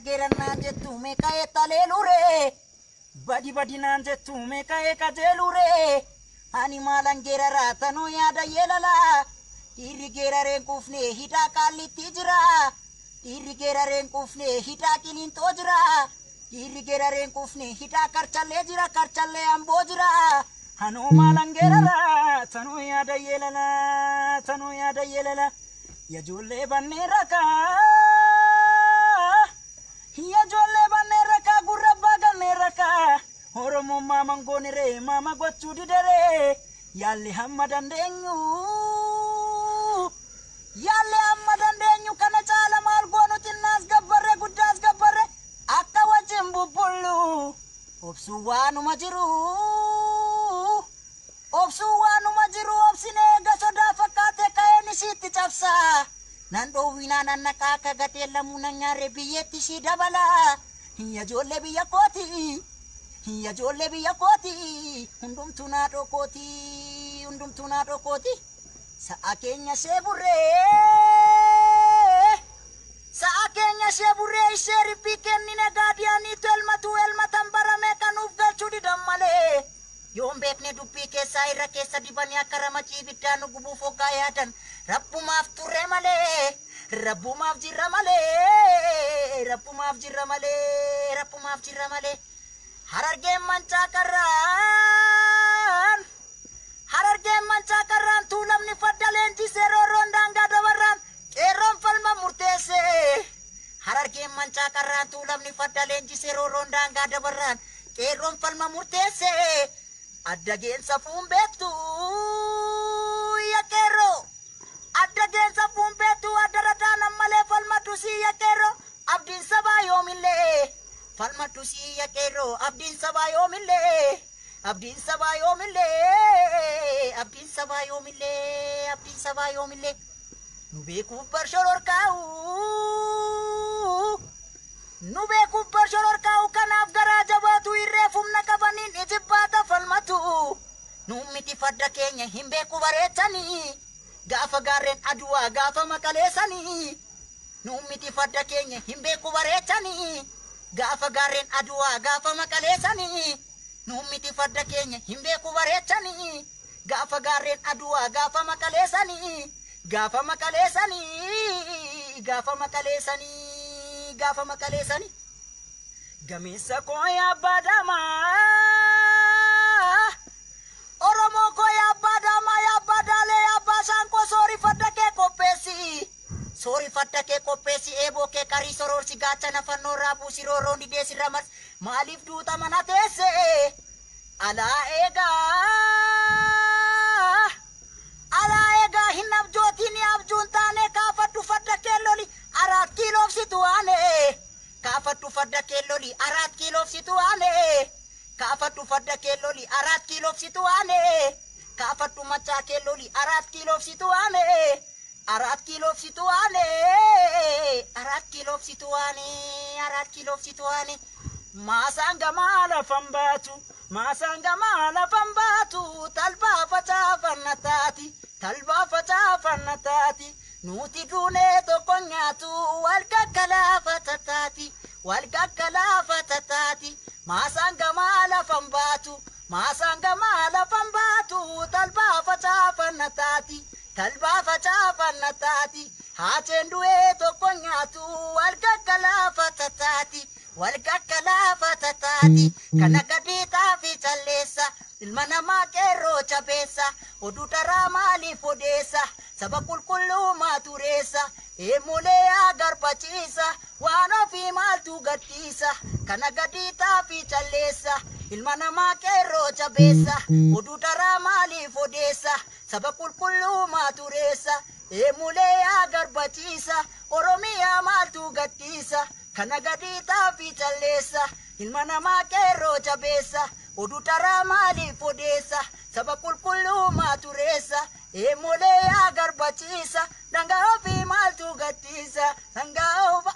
geerannaan jettu meeqa'ee taleelure badi badinaan jettu meeqa'ee qajeelure ani maalan geeraraa tanuu yaada yeelala dhiirri geerareen quufne hidhaa qaallitti jira dhiirri geerareen quufne hidhaa qiliintoo jira dhiirri geerareen quufne hidhaa karchallee jira karchallee amboo jira anuu maalan geeraraa tanuu yaada yeelala yajoollee bannee rakaa yajoollee bannee rakaa gurrabbaa gannee rakaa Oromoo mama ngonire mama gochuu didere yaalli hamma dandeenyu kana caala maal goonuti naas gabbarre guddaas gabbarre akka wajjin bubbullu obsuu waanuma jiru obsinee eega sodaa fakkaate ka'een isiitti cabsa nan dhoowwinaa nan naqaa akka gatee lamuu nan nyaarre biyyeetti ishii dabala yajoollee biyya kooti hundumtuu naa dhokooti sa'a keenya shee burree ishee ribbii kennine gaadiyaaniitu elmatan barame kanuuf galchuu didan malee yoon beekne dubbii keessaa irra keessa dibanii akka ramacii ibiddaan nu gubuuf hoggaa yaadan rabbumaaf jirra malee Harargeen mancaa karraan tuulamni fadda leenjisee roorroon daangaa dabarraan qeerroon falma murteesse Harargeen mancaa karraan tuulamni fadda leenjisee roorroon daangaa dabarraan qeerroon falma murteesse adda geensa fuun beektu ya qeerroo adda geensa fuun beektu adda radaan malee falmatu sii ya qeerroo abdiin sabaa yoomillee falmatu sii ya qeerroo abdiin sabaa yoomillee nu beekuuf barshororkaa'u kanaaf garaa jabaatu irree humna qabaniin ijibbaata falmatu nu miti fadda keenya hin beeku bareechanii gaafa gaarreen aduwaa gaafa maqaleessanii nu miti fadda keenya hin beeku bareechanii gaafa gaarreen aduwaa gaafa maqaleessanii nu miti fadda keenya hin beeku bareechanii gaafa gaarreen aduwaa gaafa maqaleessanii gameessa koo yaabbaa daamaa Oromoo koo yaabbaa daamaa yaabbaa daalee yaabbaa shaanqoo soori fadda kee qopheessi eeboo kee qarii soroorsi gaachana fannoo raabuu sirooroon dideesi ramas maaliif duuta mana teesse alaa eegaa hin abjootiin abjuun taane kaafadhu fadda kee loli 4 kiiloof situwaane kaafadhu fadda kee loli 4 kiiloof situwaane kaafadhu fadda kee loli 4 kiiloof situwaane kaafadhu machaa kee loli 4 kiiloof situwaane 4 kiiloof situwaane maasaan gamaa lafan baatu talbaa facaafanna taati nuti duunee tokko nyaatu wal gaggalaafata taati maasaan gamaa lafan baatu talbaa facaafanna taati haacheen du'ee tokko nyaatu wal gaggalaafata taati kana gadiitaa fi calleessa ilma namaa qeerroo chabeessa oduu taraa maaliif odeessa saba qulqulluu maatureessa eemulee agarbachiisa waan ofii maaltu gadhiisa kana gadiitaa fi calleessa ilma namaa qeerroo chabeessa oduu taraa maaliif odeessa saba qulqulluu maatureessa eemulee agarbachiisa oromiyaa maaltu gadhiisa kana gadiitaa fi calleessa ilma namaa qeerroo chabeessa oduu taraa maaliif odeessa saba qulqulluu maatureessa eemulee agarbachiisa dangaa ofii maaltu gadhiisa dangaa ofaa